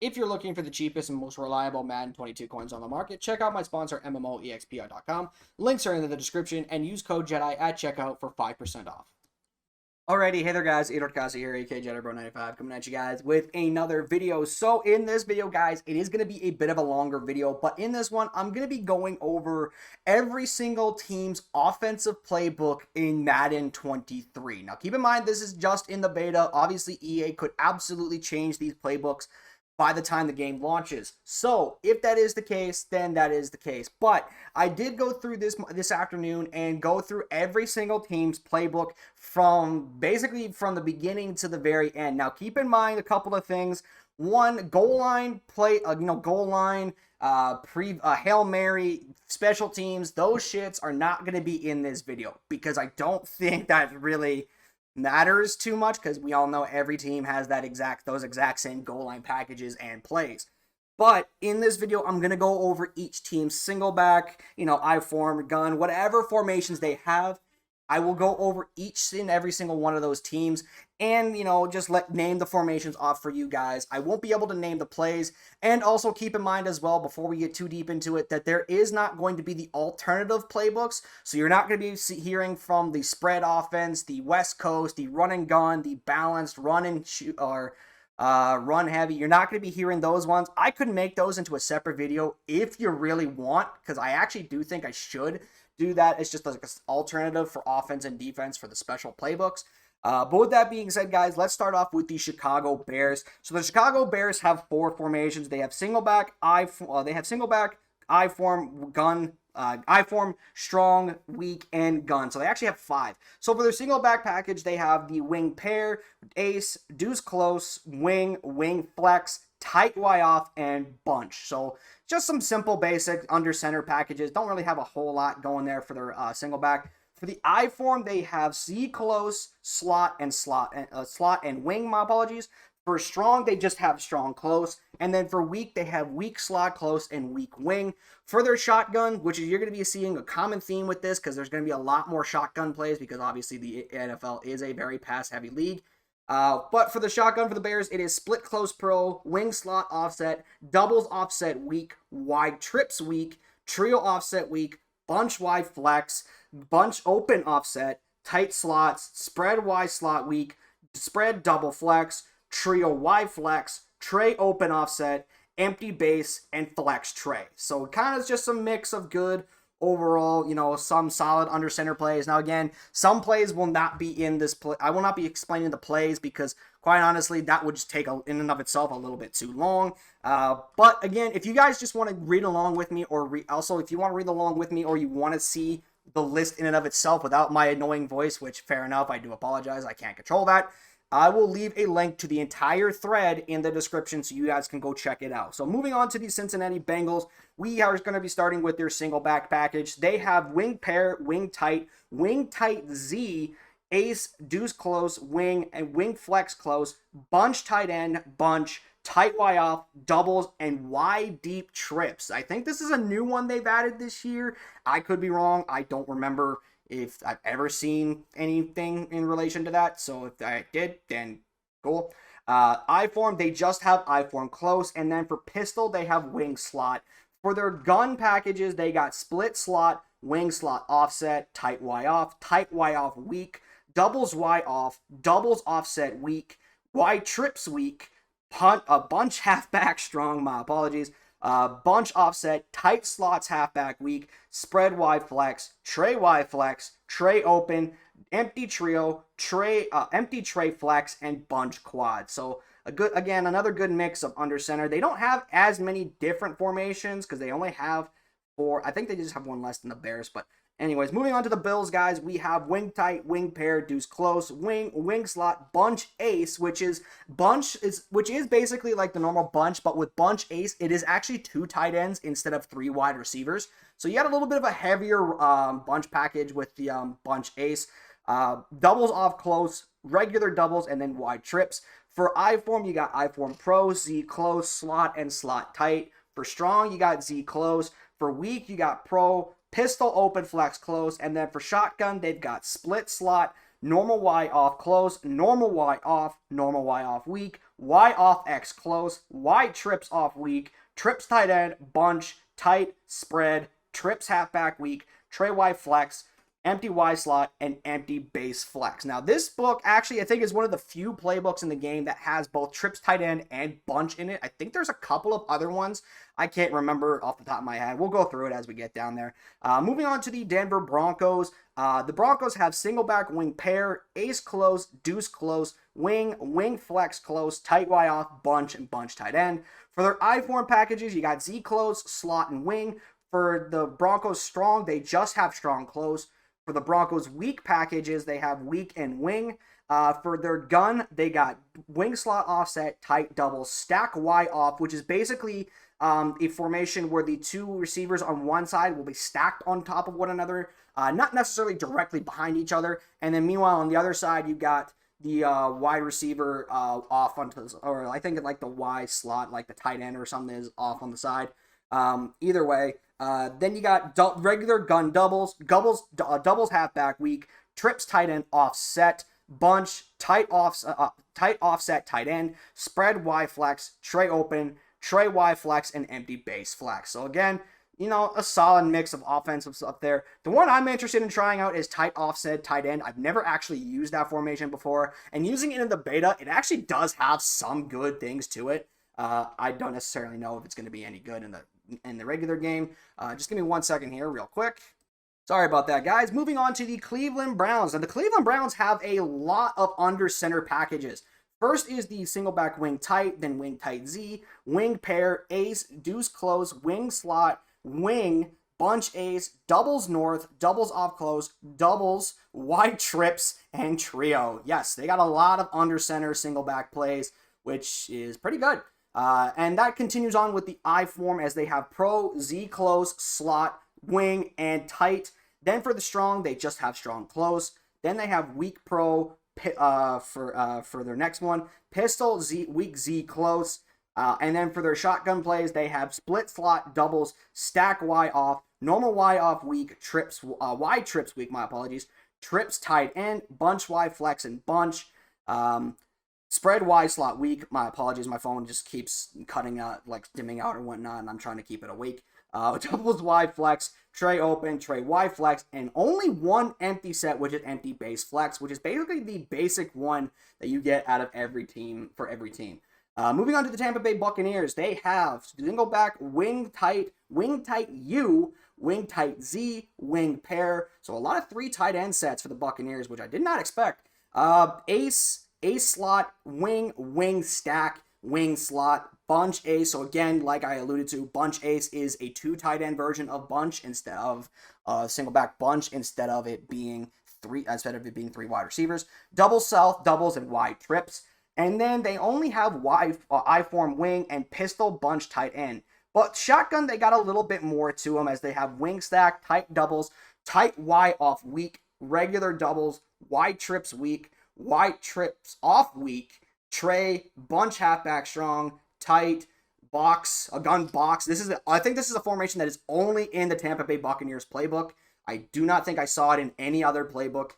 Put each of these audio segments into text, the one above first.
If you're looking for the cheapest and most reliable Madden 22 coins on the market, check out my sponsor, MMOEXPR.com. Links are in the description, and use code JEDI at checkout for 5% off. Alrighty, hey there guys, Casa here, aka JediBro95, coming at you guys with another video. So in this video, guys, it is going to be a bit of a longer video, but in this one, I'm going to be going over every single team's offensive playbook in Madden 23. Now, keep in mind, this is just in the beta. Obviously, EA could absolutely change these playbooks by the time the game launches. So if that is the case, then that is the case. But I did go through this afternoon and go through every single team's playbook from basically from the beginning to the very end. Now keep in mind a couple of things. One, goal line play, goal line, Hail Mary, special teams, those shits are not going to be in this video because I don't think that really matters too much, because we all know every team has those exact same goal line packages and plays. But in this video, I'm going to go over each team's single back, I form, gun, whatever formations they have. I will go over each and every single one of those teams and, just name the formations off for you guys. I won't be able to name the plays. And also keep in mind as well, before we get too deep into it, that there is not going to be the alternative playbooks. So you're not going to be hearing from the spread offense, the West Coast, the run and gun, the balanced run and shoot, or run heavy. You're not going to be hearing those ones. I could make those into a separate video if you really want, because I actually do think I should do that. It's just like an alternative for offense and defense for the special playbooks. But with that being said, guys, let's start off with the Chicago Bears. So the Chicago Bears have four formations. They have single back, I form, gun, I form, strong, weak, and gun. So they actually have five. So for their single back package, they have the wing pair, ace, deuce close, wing flex, tight Y off, and bunch. So just some simple basic under center packages. Don't really have a whole lot going there for their single back. For the I form, they have Z close, slot and wing. My apologies. For strong, they just have strong close. And then for weak, they have weak slot close and weak wing. For their shotgun, which is, you're going to be seeing a common theme with this, because there's going to be a lot more shotgun plays, because obviously the NFL is a very pass heavy league. But for the shotgun for the Bears, it is split close pro, wing slot offset, doubles offset weak, wide trips weak, trio offset weak, bunch wide flex, bunch open offset, tight slots, spread Y slot weak, spread double flex, trio Y flex, tray open offset, empty base, and flex tray. So kind of just a mix of good overall, some solid under center plays. Now, again, some plays will not be in this play. I will not be explaining the plays because, quite honestly, that would just take, in and of itself, a little bit too long. But, again, if you guys just want to read along with me, or also, if you want to read along with me, or you want to see the list in and of itself without my annoying voice, which, fair enough, I do apologize, I can't control that, I will leave a link to the entire thread in the description so you guys can go check it out. So moving on to the Cincinnati Bengals, we are going to be starting with their single back package. They have wing pair, wing tight Z, ace, deuce close, wing, and wing flex close, bunch tight end, bunch, tight Y off, doubles, and Y deep trips. I think this is a new one they've added this year. I could be wrong. I don't remember if I've ever seen anything in relation to that. So if I did, then cool. I form, they just have I form close. And then for pistol, they have wing slot. For their gun packages, they got split slot, wing slot offset, tight Y off weak, doubles Y off, doubles offset weak, Y trips weak, bunch halfback strong, my apologies, bunch offset, tight slots halfback weak, spread Y flex, tray open, empty trio, empty tray flex, and bunch quad. So another good mix of under center. They don't have as many different formations because they only have four. I think they just have one less than the Bears, but anyways, moving on to the Bills, guys, we have wing tight, wing pair, deuce close, wing slot, bunch ace, which is basically like the normal bunch, but with bunch ace, it is actually 2 tight ends instead of 3 wide receivers. So you got a little bit of a heavier bunch package with the bunch ace. Doubles off close, regular doubles, and then wide trips. For I form, you got I form pro, Z close, slot, and slot tight. For strong, you got Z close. For weak, you got pro, pistol open, flex close. And then for shotgun, they've got split slot, normal Y off close, normal Y off weak, Y off X close, Y trips off weak, trips tight end, bunch, tight, spread, trips halfback weak, tray Y flex, empty Y slot, and empty base flex. Now, this book actually, I think, is one of the few playbooks in the game that has both trips tight end and bunch in it. I think there's a couple of other ones. I can't remember off the top of my head. We'll go through it as we get down there. Moving on to the Denver Broncos. The Broncos have single back wing pair, ace close, deuce close, wing flex close, tight Y off, bunch, and bunch tight end. For their I form packages, you got Z close, slot, and wing. For the Broncos strong, they just have strong close. For the Broncos weak packages, they have weak and wing. For their gun, they got wing slot offset, tight double, stack Y off, which is basically a formation where the two receivers on one side will be stacked on top of one another, not necessarily directly behind each other. And then meanwhile, on the other side, you got the wide receiver off onto, or I think like the Y slot, like the tight end or something is off on the side. Either way, then you got regular gun doubles halfback weak, trips tight end offset, bunch, tight offset tight end, spread Y flex, tray open, tray Y flex, and empty base flex. So again, you know, a solid mix of offensive stuff there. The one I'm interested in trying out is tight offset tight end. I've never actually used that formation before, and using it in the beta, it actually does have some good things to it. I don't necessarily know if it's going to be any good in the regular game. Just give me 1 second here real quick. Sorry about that, guys. Moving on to the Cleveland Browns. Now, the Cleveland Browns have a lot of under center packages. First is the single back wing tight, then wing tight Z, wing pair, ace, deuce close, wing slot, wing, bunch ace, doubles north, doubles off close, doubles, wide trips, and trio. Yes, they got a lot of under center single back plays, which is pretty good. And that continues on with the I form as they have pro, Z close, slot, wing, and tight. Then for the strong, they just have strong close. Then they have weak pro for their next one, pistol, Z, weak Z close. And then for their shotgun plays, they have split slot, doubles, stack Y off, normal Y off weak, trips, Y trips weak, my apologies, trips tight end, bunch Y flex, and bunch. Spread Y slot weak. My apologies. My phone just keeps cutting out, like dimming out or whatnot, and I'm trying to keep it awake. Doubles Y flex, tray open, tray Y flex, and only one empty set, which is empty base flex, which is basically the basic one that you get out of every team for every team. Moving on to the Tampa Bay Buccaneers, they have single back wing tight U, wing tight Z, wing pair. So a lot of 3 tight end sets for the Buccaneers, which I did not expect. Ace slot, wing stack, wing slot, bunch ace. So again, like I alluded to, bunch ace is a 2 tight end version of bunch instead of single back bunch instead of it being 3 wide receivers. Double self, doubles, and wide trips. And then they only have I form wing and pistol bunch tight end. But shotgun, they got a little bit more to them as they have wing stack, tight doubles, tight Y off weak, regular doubles, wide trips weak, wide trips off weak, tray, bunch halfback strong, tight, box, a gun box. I think this is a formation that is only in the Tampa Bay Buccaneers playbook. I do not think I saw it in any other playbook.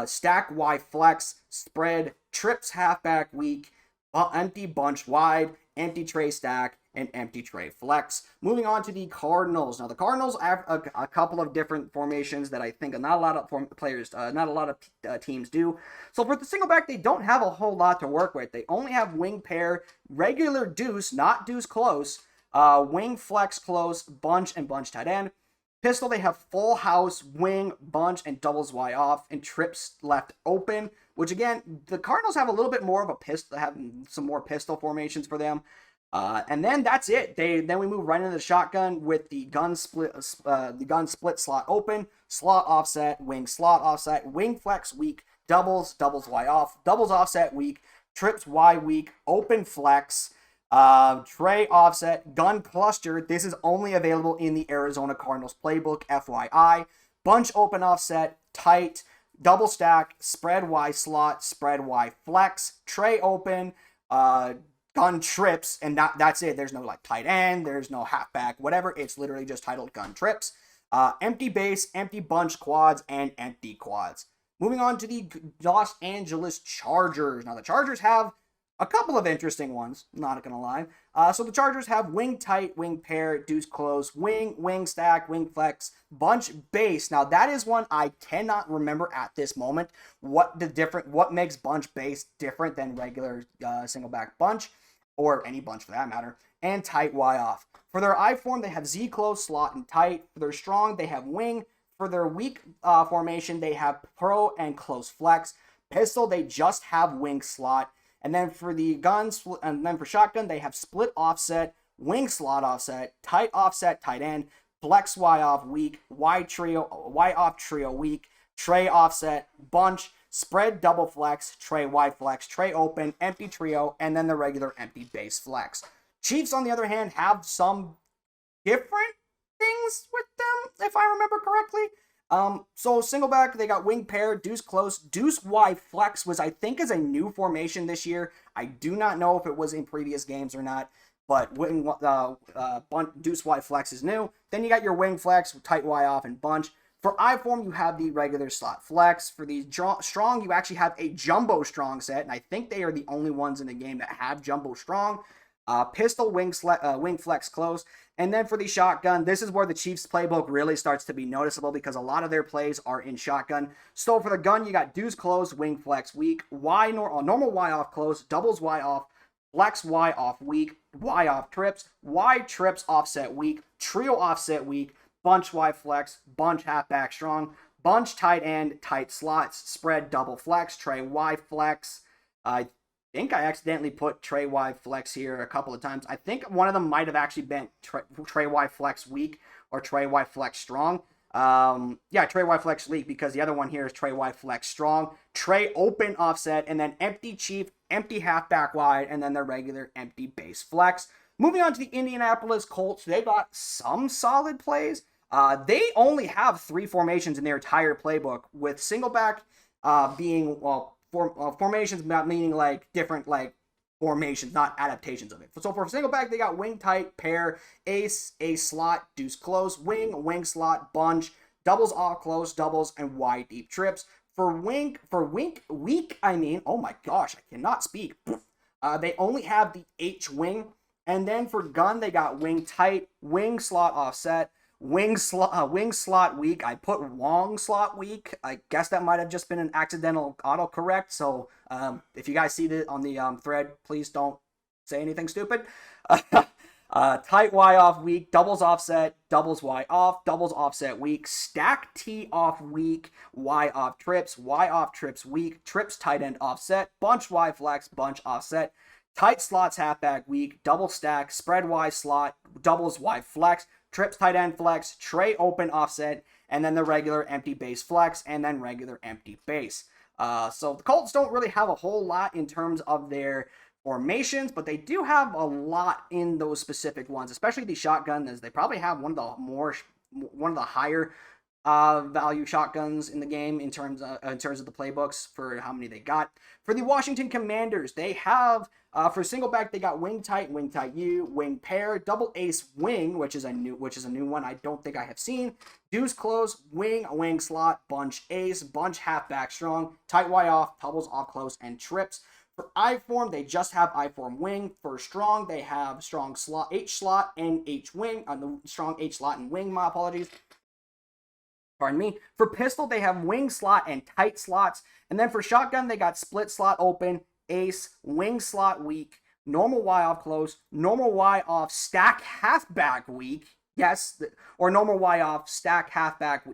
Stack Y flex, spread, trips halfback weak, empty bunch wide, empty tray stack, and empty tray flex. Moving on to the Cardinals. Now the Cardinals have a couple of different formations that I think not a lot of teams do. So for the single back, they don't have a whole lot to work with. They only have wing pair, regular deuce, not deuce close, wing flex close, bunch, and bunch tight end. Pistol, they have full house, wing, bunch, and doubles Y off, and trips left open, which again, the Cardinals have a little bit more of a pistol, have some more pistol formations for them. And then that's it. Then we move right into the shotgun with the gun split slot open, slot offset, wing flex weak, doubles Y off, doubles offset weak, trips Y weak, open flex, tray offset, gun cluster. This is only available in the Arizona Cardinals playbook, FYI. Bunch open offset, tight, double stack, spread Y slot, spread Y flex, tray open, gun trips, and that's it. There's no like tight end, there's no halfback, whatever. It's literally just titled gun trips. Empty base, empty bunch quads, and empty quads. Moving on to the Los Angeles Chargers. Now the Chargers have a couple of interesting ones, not gonna lie. So the Chargers have wing tight, wing pair, deuce close, wing stack, wing flex, bunch base. Now that is one I cannot remember at this moment. What makes bunch base different than regular single back bunch, or any bunch for that matter, and tight Y off. For their I form, they have Z close, slot, and tight. For their strong, they have wing. For their weak formation, they have pro and close flex. Pistol, they just have wing slot. And then for the guns, and then for shotgun, they have split offset, wing slot offset, tight offset, tight end, flex Y off weak, Y off trio weak, tray offset, bunch, spread double flex, tray Y flex, tray open, empty trio, and then the regular empty base flex. Chiefs, on the other hand, have some different things with them, if I remember correctly. So single back, they got wing pair, deuce close, deuce Y flex was, I think, is a new formation this year. I do not know if it was in previous games or not, but deuce Y flex is new. Then you got your wing flex, tight Y off, and bunch. For I form, you have the regular slot flex. For the strong, you actually have a jumbo strong set, and I think they are the only ones in the game that have jumbo strong. Pistol, wing flex close. And then for the shotgun, this is where the Chiefs playbook really starts to be noticeable because a lot of their plays are in shotgun. So for the gun, you got deuce close, wing flex weak, normal Y off close, doubles Y off, flex Y off weak, Y off trips, Y trips offset weak, trio offset weak, bunch Y flex, bunch halfback strong, bunch tight end, tight slots, spread double flex, tray Y flex. I think I accidentally put Trey Y flex here a couple of times. I think one of them might have actually been Trey Y flex weak or Trey Y flex strong. Trey Y flex weak because the other one here is Trey Y flex strong. Trey open offset and then empty chief, empty halfback wide, and then the regular empty base flex. Moving on to the Indianapolis Colts, they got some solid plays. They only have 3 formations in their entire playbook, with single back being, formations meaning like different like formations, not adaptations of it. So for single back, they got wing tight, pair, ace slot, deuce close, wing slot, bunch, doubles all close, doubles, and wide deep trips. For weak, oh my gosh, I cannot speak. They only have the H wing. And then for gun, they got wing tight, wing slot offset, wing slot weak. I put wrong slot weak. I guess that might have just been an accidental autocorrect. So if you guys see it on the thread, please don't say anything stupid. Tight Y off weak, doubles offset, doubles Y off, doubles offset weak, stack T off weak, Y off trips weak, trips tight end offset, bunch Y flex, bunch offset, tight slots halfback weak, double stack, spread Y slot, doubles Y flex, trips tight end flex, tray open offset, and then the regular empty base flex, and then regular empty base. So the Colts don't really have a whole lot in terms of their formations, but they do have a lot in those specific ones, especially the shotgun, as they probably have one of the higher value shotguns in the game in terms of the playbooks for how many they got. For the Washington Commanders, they have for single back, they got wing tight U, wing pair, double ace wing, which is a new one I don't think I have seen. Deuce close, wing slot, bunch ace, bunch halfback strong, tight Y off, doubles off close, and trips. For I form, they just have I form wing. For strong, they have strong slot, H slot, and H wing. The strong H slot and wing. My apologies. Pardon me. For pistol, they have wing slot and tight slots. And then for shotgun, they got split slot open, ace, wing slot weak, normal Y off close, normal Y off stack halfback weak. Yes, or normal Y off stack halfback.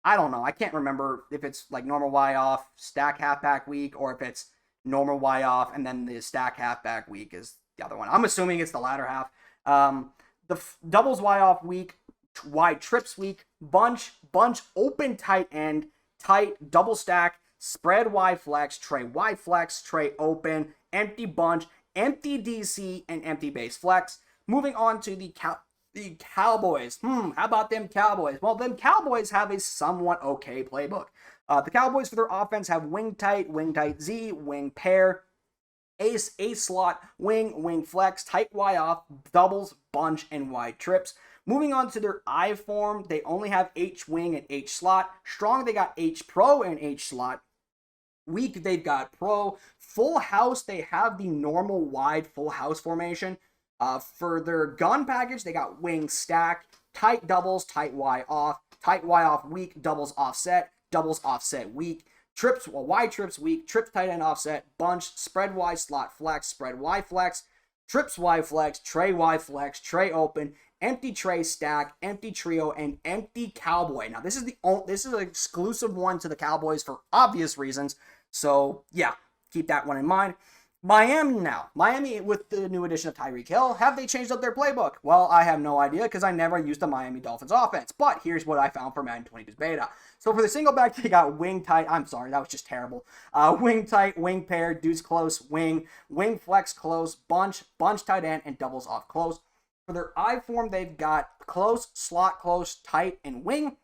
I don't know. I can't remember if it's like normal Y off stack halfback weak or if it's normal Y off and then the stack halfback weak is the other one. I'm assuming it's the latter half. Doubles Y off weak, Y trips weak, bunch open tight end, tight double stack, spread Y flex, tray open, empty bunch, empty DC, and empty base flex. Moving on to the Cowboys. How about them Cowboys? Well, them Cowboys have a somewhat okay playbook. The Cowboys for their offense have wing tight Z, wing pair, ace slot, wing flex, tight Y off, doubles, bunch, and wide trips. Moving on to their I form, they only have H wing and H slot. Strong, they got H pro and H slot. week, they've got pro. Full house, they have the normal wide full house formation. For their gun package, they got wing stack, tight doubles, tight Y off weak, doubles offset weak, trips, wide trips weak, trips tight end offset, bunch, spread Y slot flex, spread Y flex, trips Y flex, tray Y flex, tray open, empty tray stack, empty trio, and empty cowboy. Now this is an exclusive one to the Cowboys for obvious reasons. So yeah, keep that one in mind. Miami with the new addition of Tyreek Hill, have they changed up their playbook? Well, I have no idea because I never used the Miami Dolphins offense, but here's what I found for Madden 22's beta. So for the single back, they got wing tight, I'm sorry, that was just terrible. Wing tight, wing pair, deuce close, wing flex close, bunch tight end, and doubles off close. For their I form, they've got close, slot close, tight, and wing.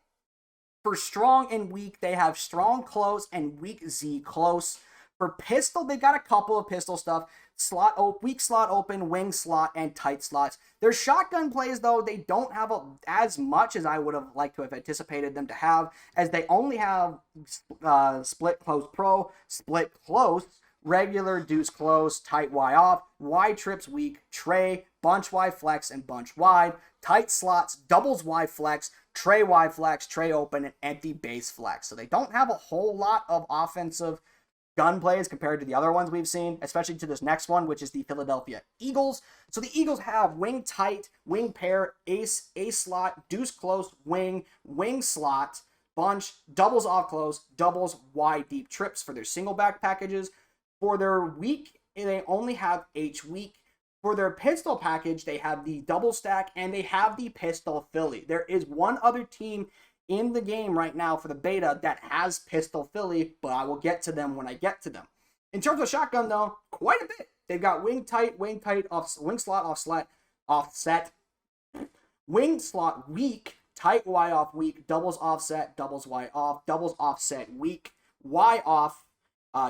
For strong and weak, they have strong close and weak Z close. For pistol, they've got a couple of pistol stuff. Weak slot open, wing slot, and tight slots. Their shotgun plays, though, they don't have as much as I would have liked to have anticipated them to have, as they only have split close pro, split close, regular deuce close, tight Y off, Y trips weak, tray, bunch Y flex, and bunch wide, tight slots, doubles Y flex, tray Y flex, tray open, and empty base flex. So they don't have a whole lot of offensive gun plays compared to the other ones we've seen, especially to this next one, which is the Philadelphia Eagles. So the Eagles have wing tight, wing pair, ace slot, deuce close, wing slot, bunch, doubles off close, doubles wide deep trips for their single back packages. For their weak, they only have H weak. For their pistol package, they have the double stack and they have the pistol Philly. There is one other team in the game right now for the beta that has pistol Philly, but I will get to them when I get to them. In terms of shotgun, though, quite a bit. They've got wing slot offset, wing slot weak, tight Y off weak, doubles offset, doubles Y off, doubles offset weak, Y off,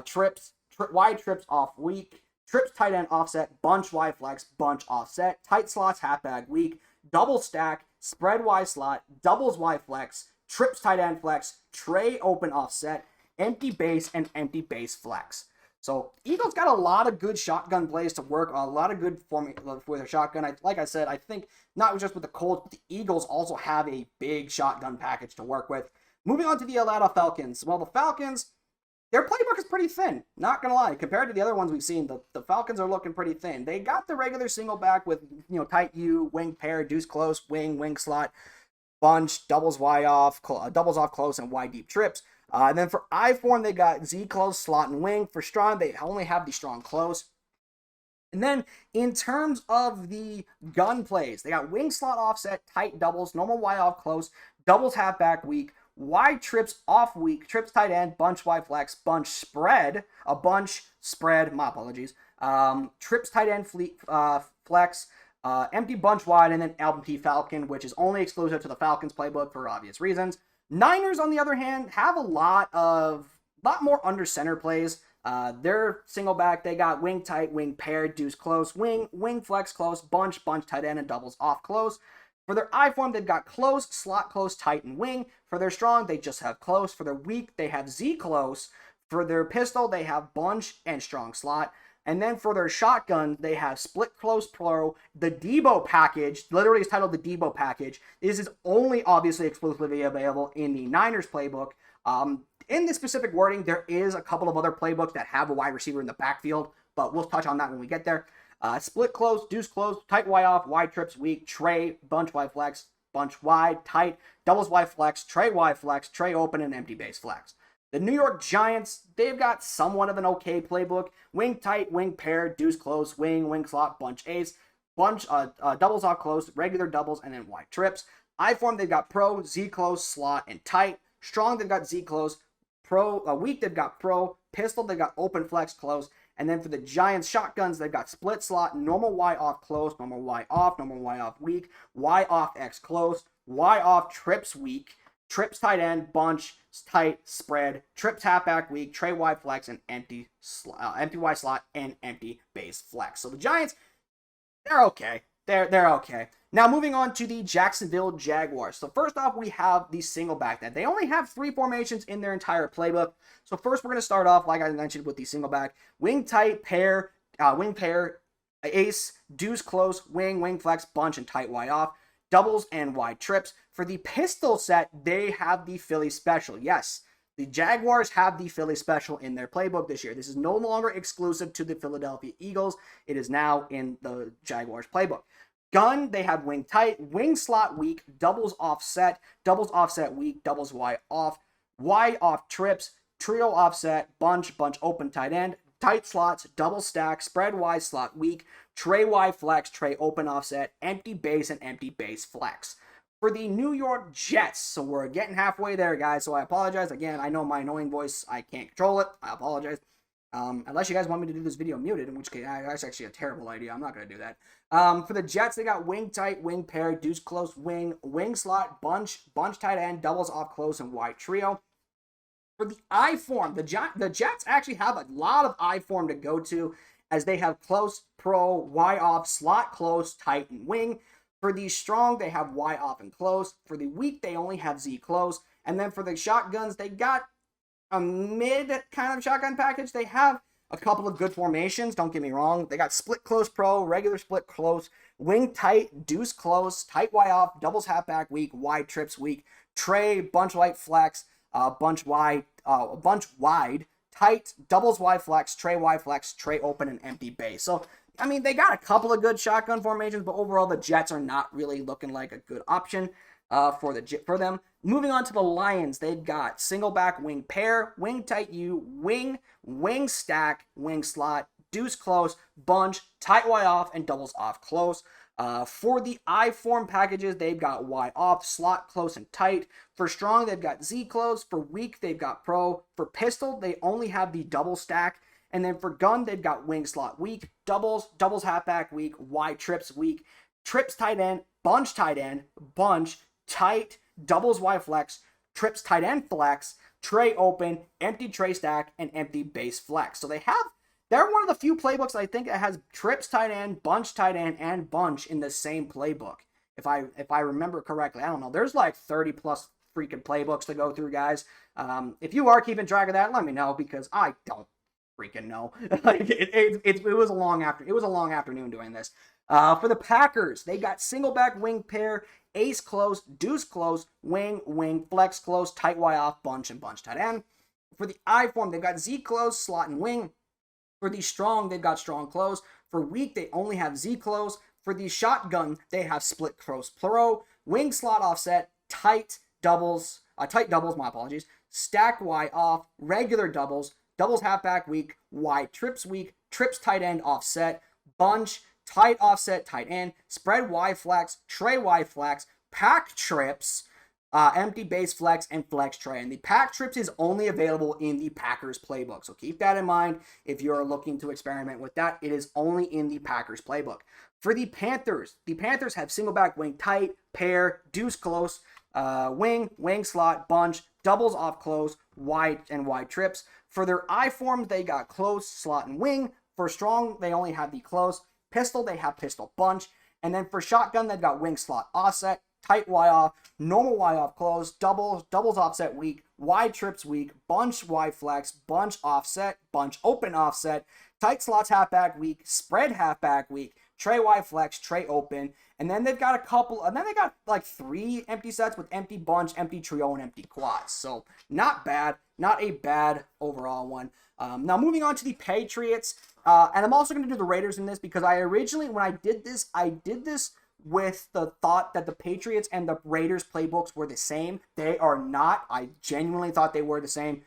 trips, Y trips off weak, trips tight end offset, bunch Y flex, bunch offset, tight slots halfback weak, double stack, spread Y slot, doubles Y flex, trips tight end flex, tray open offset, empty base, and empty base flex. So Eagles got a lot of good shotgun plays to work, a lot of good formula for their shotgun. Like I said, I think not just with the Colts, but the Eagles also have a big shotgun package to work with. Moving on to the Atlanta Falcons. Well, the Falcons, their playbook is pretty thin, not going to lie. Compared to the other ones we've seen, the Falcons are looking pretty thin. They got the regular single back with, tight U, wing pair, deuce close, wing slot, bunch, doubles off close, and Y deep trips. And then for I form, they got Z close, slot, and wing. For strong, they only have the strong close. And then in terms of the gun plays, they got wing slot offset, tight doubles, normal Y off close, doubles halfback weak, Y trips off weak, trips tight end, bunch Y flex, bunch spread, my apologies, trips tight end flex, empty bunch wide, and then empty Falcon, which is only exclusive to the Falcons playbook for obvious reasons. Niners, on the other hand, have a lot more under center plays. Their single back, they got wing tight, wing pair, deuce close, wing flex close, bunch tight end, and doubles off close. For their I form, they've got close, slot close, tight, and wing. For their strong, they just have close. For their weak, they have Z close. For their pistol, they have bunch and strong slot. And then for their shotgun, they have split close pro. The Debo package, literally is titled the Debo package. This is only obviously exclusively available in the Niners playbook. In this specific wording, there is a couple of other playbooks that have a wide receiver in the backfield, but we'll touch on that when we get there. Split close, deuce close, tight Y off, wide trips weak, tray, bunch Y flex, bunch wide, tight, doubles Y flex, tray open, and empty base flex. The New York Giants, they've got somewhat of an okay playbook. Wing tight, wing pair, deuce close, wing slot, bunch ace, doubles off close, regular doubles, and then wide trips. I form, they've got pro, Z close, slot, and tight. Strong, they've got Z close. Weak, they've got pro. Pistol, they've got open flex close. And then for the Giants shotguns, they've got split slot, normal Y off close, normal Y off weak, Y off X close, Y off trips weak, trips tight end, bunch, tight, spread, trips halfback weak, tray Y flex, and empty Y slot, and empty base flex. So the Giants, they're okay. they're okay. Now moving on to the Jacksonville Jaguars. So first off, we have the single back that they only have 3 formations in their entire playbook. So first we're going to start off, like I mentioned, with the single back. Wing tight, pair, wing pair, ace, deuce close, wing flex, bunch, and tight wide off. Doubles and wide trips. For the pistol set, they have the Philly special. Yes, the Jaguars have the Philly special in their playbook this year. This is no longer exclusive to the Philadelphia Eagles. It is now in the Jaguars playbook. Gun, they have wing tight, wing slot weak, doubles offset weak, doubles wide off trips, trio offset, bunch open tight end, tight slots, double stack, spread wide slot weak, tray wide flex, tray open offset, empty base, and empty base flex. For the New York Jets, so we're getting halfway there, guys, so I apologize. Again, I know my annoying voice, I can't control it. I apologize. Unless you guys want me to do this video muted, in which case that's actually a terrible idea. I'm not going to do that. For the Jets, they got wing tight, wing pair, deuce close, wing slot, bunch tight end, doubles off close, and wide trio. For the I form, the Jets actually have a lot of I form to go to, as they have close, pro, Y off, slot close, tight, and wing. For the strong, they have Y off and close. For the weak, they only have Z close. And then for the shotguns, they got a mid kind of shotgun package. They have a couple of good formations, don't get me wrong. They got split close pro, regular split close, wing tight, deuce close, tight Y off, doubles halfback weak, wide trips weak, tray, bunch light flex, bunch wide, tight, doubles wide flex, tray open, and empty base. So, I mean, they got a couple of good shotgun formations, but overall the Jets are not really looking like a good option for them. Moving on to the Lions, they've got single back wing pair, wing tight U, wing stack, wing slot, deuce close, bunch, tight Y off, and doubles off close. For the I form packages, they've got Y off, slot close, and tight. For strong, they've got Z close. For weak, they've got pro. For pistol, they only have the double stack. And then for gun, they've got wing slot weak, doubles halfback weak, Y trips weak, trips tight end, bunch, tight, doubles Y flex, trips tight end flex, tray open, empty tray stack, and empty base flex. So they're one of the few playbooks I think that has trips tight end, and bunch in the same playbook. If I remember correctly, I don't know. There's like 30 plus freaking playbooks to go through, guys. If you are keeping track of that, let me know, because I don't freaking know. It was a long afternoon doing this. For the Packers, they got single back wing pair, ace close, deuce close, wing, flex close, tight Y off, bunch, and bunch tight end. For the I form, they've got Z close, slot, and wing. For the strong, they've got strong close. For weak, they only have Z close. For the shotgun, they have split close pro, wing slot offset, tight doubles, my apologies, stack Y off, regular doubles halfback weak, Y trips weak, trips tight end offset, bunch, tight offset tight end, spread Y flex, tray Y flex, pack trips, empty base flex, and flex tray. And the pack trips is only available in the Packers playbook. So keep that in mind if you're looking to experiment with that. It is only in the Packers playbook. For the Panthers have single back wing tight, pair, deuce close, wing slot, bunch, doubles off close, wide trips. For their I forms, they got close, slot, and wing. For strong, they only have the close. Pistol, they have pistol bunch. And then for shotgun, they've got wing slot offset, tight Y off, normal Y off close, doubles offset weak, wide trips weak, bunch Y flex, bunch offset, bunch open offset, tight slots halfback weak, spread halfback weak, tray Y flex, tray open. And then they've got like 3 empty sets with empty bunch, empty trio, and empty quads. So not bad, not a bad overall one. Now moving on to the Patriots, and I'm also going to do the Raiders in this, because when I did this with the thought that the Patriots and the Raiders playbooks were the same. They are not. I genuinely thought they were the same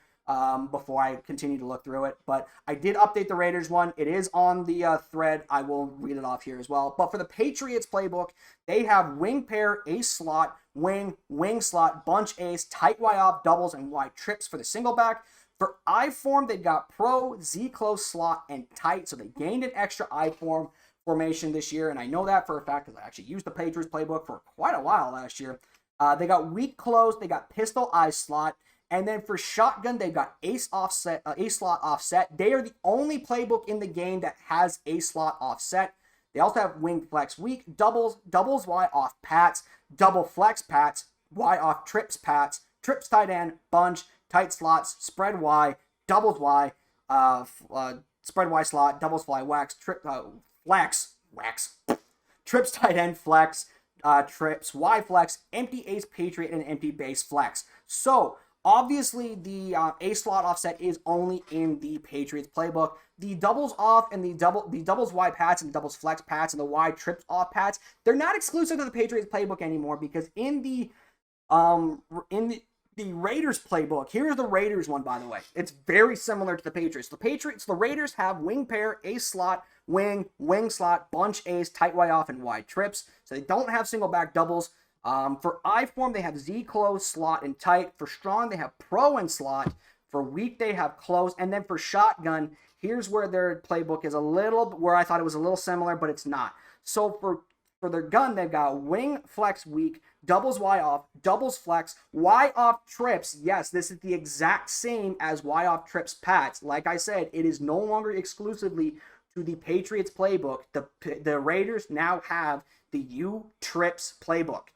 before I continued to look through it. But I did update the Raiders one. It is on the thread. I will read it off here as well. But for the Patriots playbook, they have wing pair, ace slot, wing slot, bunch ace, tight Y off, doubles, and Y trips for the single back. For I form, they've got pro, Z close, slot, and tight. So they gained an extra I form formation this year, and I know that for a fact because I actually used the Patriots playbook for quite a while last year. They got weak close, they got pistol I slot, and then for shotgun, they've got ace slot offset. They are the only playbook in the game that has ace slot offset. They also have wing flex weak, doubles Y off Pats, double flex Pats, Y off trips Pats, trips tight end, bunch, tight slots, spread Y, doubles Y, spread Y slot, doubles fly wax, wax, trips tight end flex, trips Y flex, empty ace Patriot, and empty base flex. So obviously the A slot offset is only in the Patriots playbook. The doubles off and the doubles Y Pats and the doubles flex Pats and the Y trips off Pats, they're not exclusive to the Patriots playbook anymore, because in the Raiders playbook, here's the Raiders one, by the way. It's very similar to the Patriots. The Raiders have wing pair, ace slot, wing slot, bunch ace, tight Y off, and wide trips. So they don't have single back doubles. For I form, they have Z close, slot, and tight. For strong, they have pro and slot. For weak, they have close. And then for shotgun, here's where their playbook is where I thought it was a little similar, but it's not. So for their gun, they've got wing flex weak, doubles Y off, doubles flex, Y off trips. Yes, this is the exact same as Y off trips Pats. Like I said, it is no longer exclusively to the Patriots playbook. The Raiders now have the U trips playbook.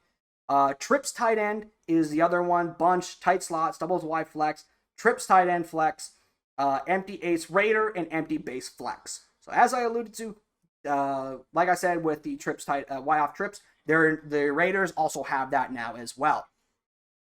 Trips tight end is the other one. Bunch, tight slots, doubles Y flex, trips tight end flex, empty ace Raider, and empty base flex. So as I alluded to, like I said, with the trips tight Y off trips, the Raiders also have that now as well.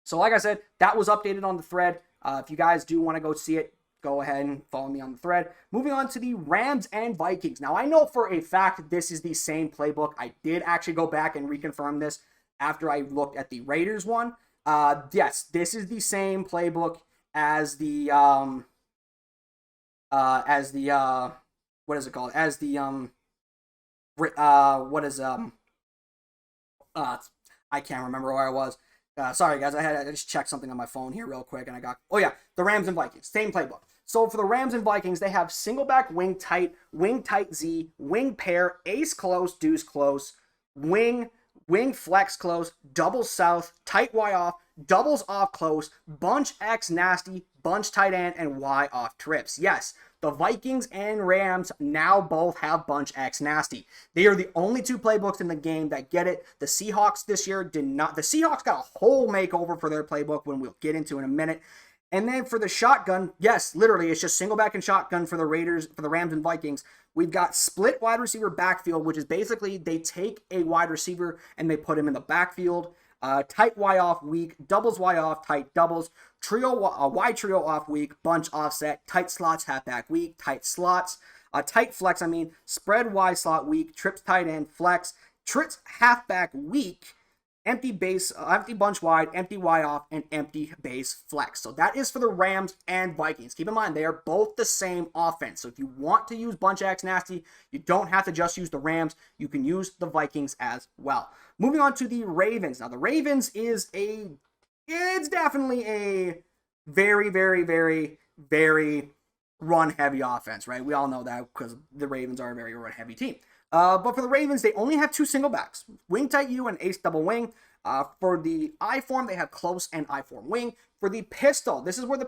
So like I said, that was updated on the thread. If you guys do want to go see it, go ahead and follow me on the thread. Moving on to the Rams and Vikings. Now I know for a fact this is the same playbook. I did actually go back and reconfirm this after I looked at the Raiders one. Yes, this is the same playbook as the what is it called? As the I can't remember where I was. Sorry guys, I just checked something on my phone here real quick, and I got, the Rams and Vikings, same playbook. So for the Rams and Vikings, they have single back wing tight Z, wing pair, ace close, deuce close, wing flex close, double south, tight Y off, doubles off close, bunch X nasty, bunch tight end, and Y off trips. Yes, the Vikings and Rams now both have bunch X nasty. They are the only two playbooks in the game that get it. The Seahawks this year did not. The Seahawks got a whole makeover for their playbook, when we'll get into in a minute. And then for the shotgun, yes, literally, it's just single back and shotgun for the Rams and Vikings. We've got split wide receiver backfield, which is basically they take a wide receiver and they put him in the backfield. Tight Y off weak, doubles Y off, tight doubles, Y trio off weak, bunch offset, tight slots, halfback weak, tight slots, tight flex, spread Y slot weak, trips tight end, flex, trips halfback weak, empty base, empty bunch wide, empty Y off, and empty base flex. So that is for the Rams and Vikings. Keep in mind, they are both the same offense. So if you want to use bunch X nasty, you don't have to just use the Rams. You can use the Vikings as well. Moving on to the Ravens. Now, the Ravens it's definitely a very, very, very, very run-heavy offense, right? We all know that because the Ravens are a very run-heavy team. But for the Ravens, they only have two single backs, wing tight U and ace double wing. For the I form, they have close and I form wing. For the pistol, this is where the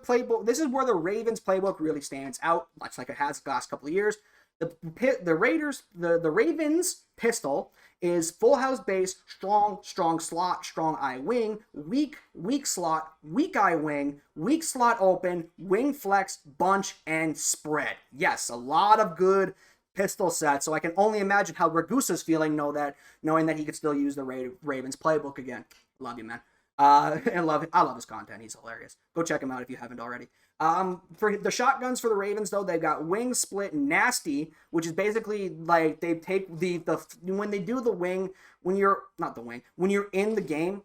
Ravens playbook really stands out, much like it has the last couple of years. The Ravens pistol is full house base, strong slot, strong I wing, weak slot, weak I wing, weak slot open, wing flex, bunch, and spread. Yes, a lot of good pistol sets. So I can only imagine how Ragusa's feeling knowing that he could still use the Ravens playbook again. Love you, man. I love his content. He's hilarious. Go check him out if you haven't already. For the shotguns for the Ravens, though, they've got wing split nasty, which is basically like they take when they do the wing, when you're in the game,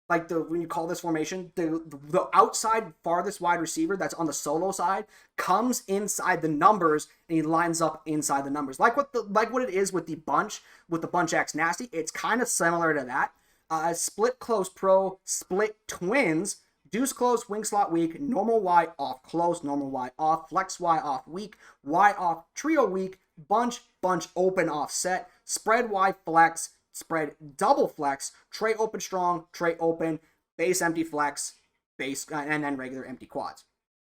like when you call this formation, the outside farthest wide receiver that's on the solo side comes inside the numbers and he lines up inside the numbers. Like what it is with the bunch X nasty. It's kind of similar to that. Split close pro, split twins, deuce close, wing slot weak, normal Y off close, normal Y off, flex Y off weak, Y off trio weak, bunch open offset, spread Y flex, spread double flex, tray open strong, tray open, base empty flex, base, and then regular empty quads.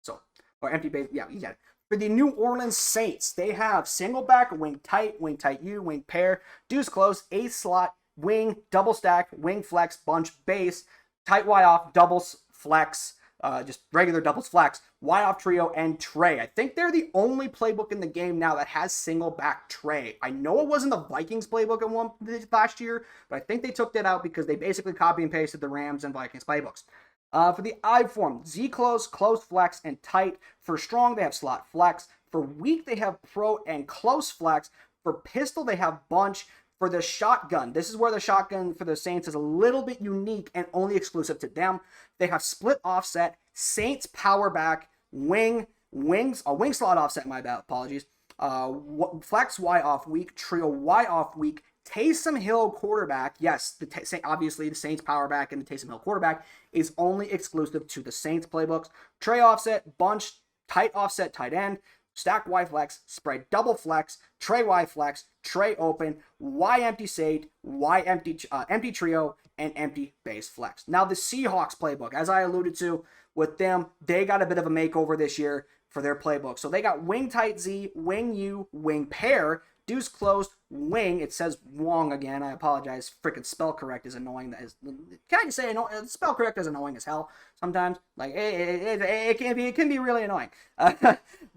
So, or empty base, yeah, you get it. For the New Orleans Saints, they have single back, wing tight U, wing pair, deuce close, ace slot, wing, double stack, wing flex, bunch base, tight Y off, doubles flex, just regular doubles flex, Y off trio, and tray. I think they're the only playbook in the game now that has single back tray. I know it wasn't the Vikings playbook in one last year, but I think they took that out because they basically copy and pasted the Rams and Vikings playbooks. For the I form, Z close, close flex, and tight. For strong, they have slot flex. For weak, they have pro and close flex. For pistol, they have bunch. For the shotgun, this is where the shotgun for the Saints is a little bit unique and only exclusive to them. They have split offset, Saints power back, wing slot offset, my bad, apologies. Flex Y off weak, trio Y off weak, Taysom Hill quarterback. Yes, obviously the Saints power back and the Taysom Hill quarterback is only exclusive to the Saints playbooks. Tray offset, bunch, tight offset, tight end, stack Y flex, spread double flex, tray Y flex, tray open, Y empty sate, Y empty trio, and empty base flex. Now the Seahawks playbook, as I alluded to with them, they got a bit of a makeover this year for their playbook. So they got wing tight Z, wing U, wing pair, deuce closed, wing. It says Wong again. I apologize. Freaking spell correct is annoying. That is, can I just say spell correct is annoying as hell sometimes. Like it can be really annoying.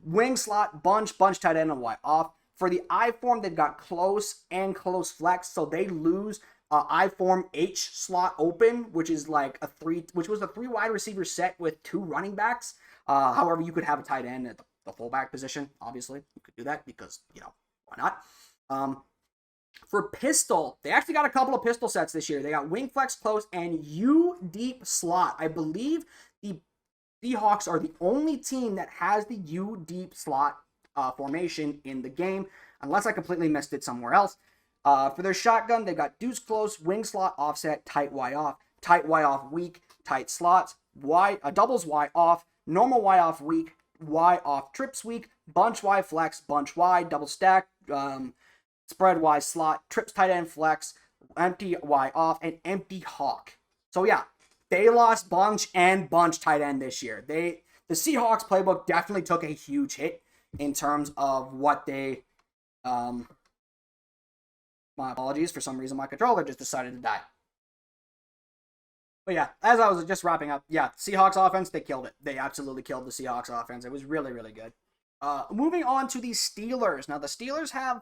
Wing slot, bunch tight end, and Y off. For the I form, they've got close and close flex, so they lose I form H slot open, which is like which was a 3 wide receiver set with 2 running backs. However, you could have a tight end at the fullback position. Obviously, you could do that because why not? For pistol, they actually got a couple of pistol sets this year. They got wing flex close and U deep slot. I believe the Seahawks are the only team that has the U deep slot formation in the game, unless I completely missed it somewhere else. For their shotgun, they got deuce close, wing slot offset, tight Y off weak, tight slots, doubles Y off, normal Y off weak, Y off trips weak, bunch Y flex, bunch Y, double stack, spread Y slot, trips tight end flex, empty Y off, and empty hawk. So yeah, they lost bunch and bunch tight end this year. The Seahawks playbook definitely took a huge hit in terms of what they my apologies, for some reason my controller just decided to die. But yeah, as I was just wrapping up, yeah, Seahawks offense, they killed it. They absolutely killed the Seahawks offense. It was really, really good. Moving on to the Steelers. Now, the Steelers have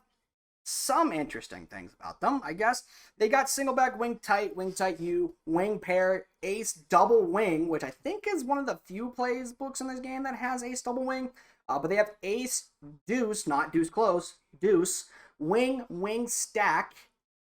some interesting things about them, I guess. They got single back wing tight U, wing pair, ace double wing, which I think is one of the few plays books in this game that has ace double wing. But they have ace deuce, not deuce close, deuce, wing stack,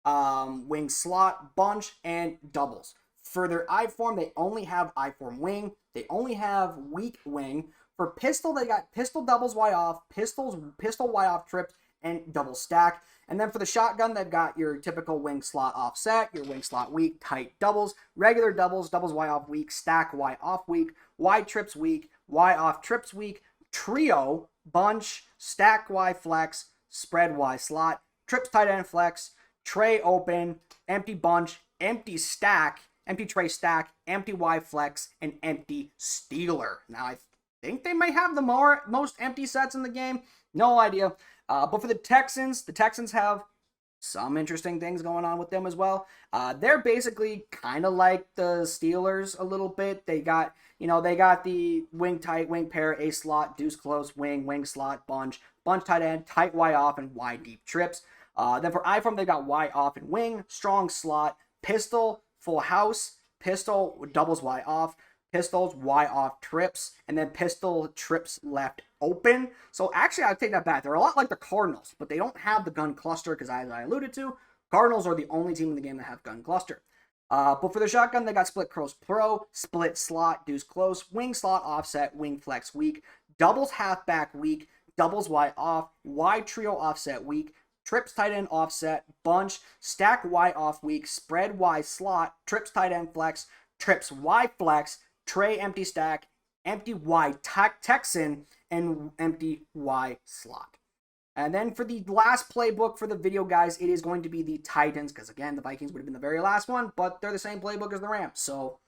wing slot, bunch, and doubles. For their I form, they only have I form wing. They only have weak wing. For pistol, they got pistol doubles Y off, pistol Y off trips, and double stack. And then for the shotgun, they've got your typical wing slot offset, your wing slot weak, tight doubles, regular doubles, doubles Y off weak, stack Y off weak, Y trips weak, Y off trips weak, trio, bunch, stack Y flex, spread Y slot, trips tight end flex, tray open, empty bunch, empty stack, empty tray stack, empty Y flex, and empty Steeler. Now, I think they may have the most empty sets in the game. No idea. But for the Texans have some interesting things going on with them as well. They're basically kind of like the Steelers a little bit. They got the wing tight, wing pair, A slot, deuce close, wing slot, bunch tight end, tight Y off, and Y deep trips. Then for I form, they got Y off and wing, strong slot, pistol, full house, pistol doubles Y off, pistols Y off trips, and then pistol trips left open. So actually, I'd take that back. They're a lot like the Cardinals, but they don't have the gun cluster because, as I alluded to, Cardinals are the only team in the game that have gun cluster. But for the shotgun, they got split cross pro, split slot, deuce close, wing slot offset, wing flex weak, doubles halfback weak, doubles Y off, Y trio offset weak, trips tight end offset, bunch, stack Y off weak, spread Y slot, trips tight end flex, trips Y flex, tray empty stack, empty Y Texan, and empty Y slot. And then for the last playbook for the video, guys, it is going to be the Titans, because again, the Vikings would have been the very last one, but they're the same playbook as the Rams. So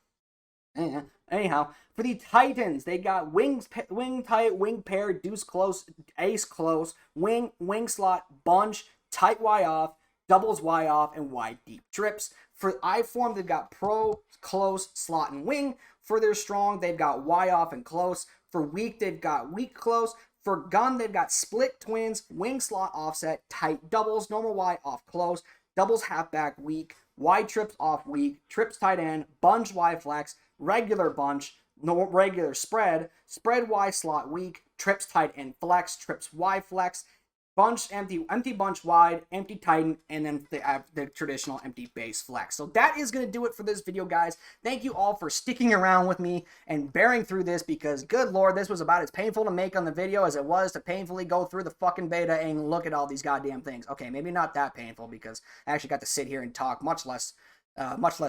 Anyhow, for the Titans, they got wing tight, wing pair, deuce close, ace close, wing slot, bunch, tight Y off, doubles Y off, and wide deep trips. For I form, they've got pro, close, slot, and wing. For their strong, they've got Y off and close. For weak, they've got weak close. For gun, they've got split twins, wing slot offset, tight doubles, normal Y off close, doubles halfback weak, Y trips off weak, trips tight end, bunch Y flex, regular bunch, no regular spread Y slot weak, trips tight end flex, trips Y flex, bunch empty bunch wide, empty tighten, and then the traditional empty base flex. So that is going to do it for this video, guys. Thank you all for sticking around with me and bearing through this, because good lord, this was about as painful to make on the video as it was to painfully go through the fucking beta and look at all these goddamn things. Okay, maybe not that painful, because I actually got to sit here and talk much less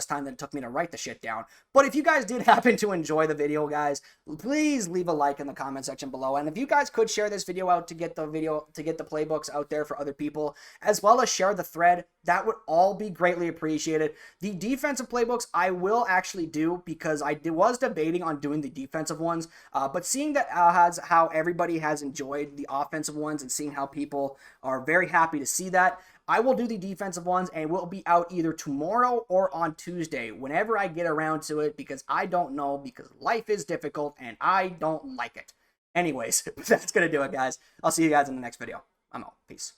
time than it took me to write the shit down. But if you guys did happen to enjoy the video, guys, please leave a like in the comment section below. And if you guys could share this video out to get the playbooks out there for other people, as well as share the thread, that would all be greatly appreciated. The defensive playbooks I will actually do, because I was debating on doing the defensive ones, but seeing that how everybody has enjoyed the offensive ones and seeing how people are very happy to see that, I will do the defensive ones, and will be out either tomorrow or on Tuesday, whenever I get around to it, because I don't know, because life is difficult and I don't like it. Anyways, that's going to do it, guys. I'll see you guys in the next video. I'm out. Peace.